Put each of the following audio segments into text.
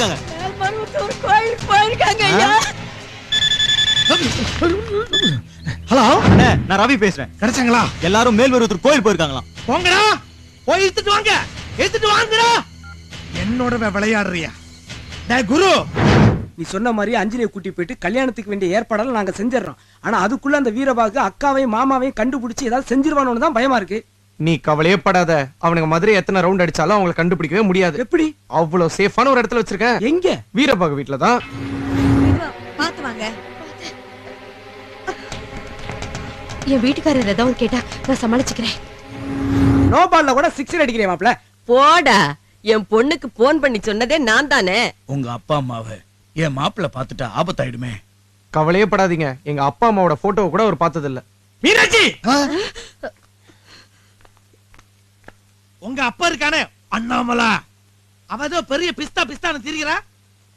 போயிருக்காங்க. மேல்மருவத்தூர் கோயிலுக்கு போயிருக்காங்க ஐயா. ஹலோ அண்ணே, நான் ரவி பேசுறேன். கிடைச்சாங்களா? எல்லாரும் மேல்மருவத்தூர் கோயில் போயிருக்காங்களாம். போங்கடா, போய் எடுத்துட்டு வாங்க, எடுத்துட்டு வாங்கடா. என்னோட விளையாடுறியா? டேய் குரு, நீ சொன்ன மாதிரி அஞ்சலியை கூட்டி போயிட்டு கல்யாணத்துக்கு வேண்டிய ஏற்பாடெல்லாம் நாங்க செஞ்சிடறோம். ஆனா அதுக்குள்ள அந்த வீரபாகு அக்காவையும் மாமாவையும் கண்டுபிடிச்சு ஏதாவது செஞ்சிருவானோன்னு தான் பயமா இருக்கு. நீ கவலையே படாத. அவனுக்கு மதுரை எத்தனை ரவுண்ட் அடிச்சாலும் அவங்களை கண்டுபிடிக்கவே முடியாது. எப்படி? அவ்வளவு சேஃபான ஒரு இடத்துல வச்சிருக்கேன். எங்க? வீரபாகு வீட்டுல தான். பாத்து வாங்க. என் வீட்டுக்காரர் ஏதாவது கேட்டா நான் சமாளிச்சுக்கிறேன். நோ பால்ல கூட சிக்ஸர் அடிக்கிறேன் மாப்ள. போடா, என் பொண்ணுக்கு போன் பண்ணி சொன்னதே நான் தானே. உங்க அப்பா அம்மாவை என் மாப்பிள்ள பாத்துட்டா ஆபத்தாயிடுமே. கவலையே படாதீங்க. எங்க அப்பா அம்மாவோட போட்டோ கூட அவர் பார்த்தது இல்ல. மீனாட்சி, உங்க அப்பா இருக்கானே அண்ணாமலா, அவ ஏதோ பெரிய பிஸ்தான்னு திரிகிறா.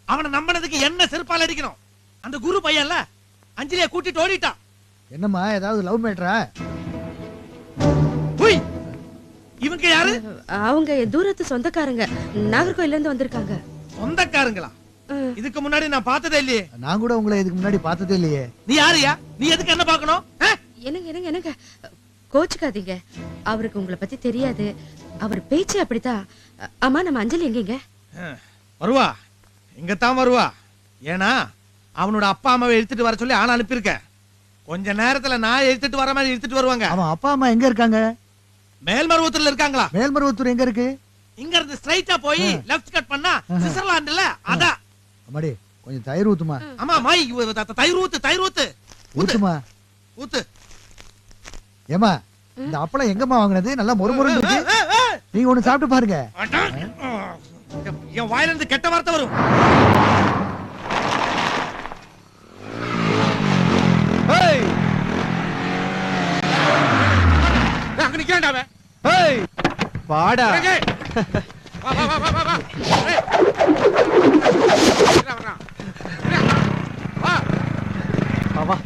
அவனை நம்பினதுக்கு என்ன செருப்பால அடிக்கணும். அந்த குரு பையன்ல அஞ்சலியை கூட்டிட்டு ஓடிட்டான். என்னம்மா ஏதாவது லவ் மேட்டரா? உய், இவங்க யாரு? அவங்க தூரத்து சொந்தக்காரங்க, நாகர்கோயில்ல இருந்து வந்திருக்காங்க. சொந்தக்காரங்களா? இதுக்கு முன்னாடி நான் பார்த்ததே இல்லையே. நான் கூட உங்களை இதுக்கு முன்னாடி பார்த்ததே இல்லையே. நீ யாருயா? நீ எதுக்கு என்ன பார்க்கணும்? என்னங்க கோச்சுக்காதீங்க. அவருக்கு உங்களை பத்தி தெரியாது. அவர் பேச்சு அப்படித்தான். ஆமா, நம்ம அஞ்சலி எங்கீங்க? வருவா, இங்கத்தான் வருவா. ஏன்னா அவனோட அப்பா அம்மாவை எடுத்துட்டு வர சொல்லி ஆனா அனுப்பியிருக்கேன். கொஞ்ச நேரத்துல நான் எடுத்துட்டு வர மாதிரி எடுத்துட்டு வருவாங்க. அவன் அப்பா அம்மா எங்க இருக்காங்க? மேல்மருவத்தூர்ல இருக்காங்களா? மேல்மருவத்தூர் எங்க இருக்கு? இங்க இருந்து ஸ்ட்ரைட்டா போய் லெஃப்ட் கட் பண்ணா சுவிட்சர்லாந்துல அதான். அம்மாடி கொஞ்சம் தயிர் ஊத்துமா. ஆமா மை, தயிர் ஊத்து ஊத்துமா. ஊத்து. ஏமா, இந்த அப்பளம் எங்கம்மா வாங்குனது? நல்லா மொறுமொறுன்னு இருக்கு. நீங்க ஒண்ணு சாப்பிட்டு பாருங்க. என் வாயில இருந்து கெட்ட வார்த்தை வரும். அங்க நிக்கிறான்டா அவன். ஏய், வாடா. வா வா வா வா வா. வா வா.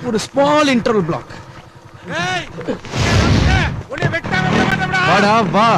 ஒரு ஸ்மால் இன்டர்வல் பிளாக். வாடா வா.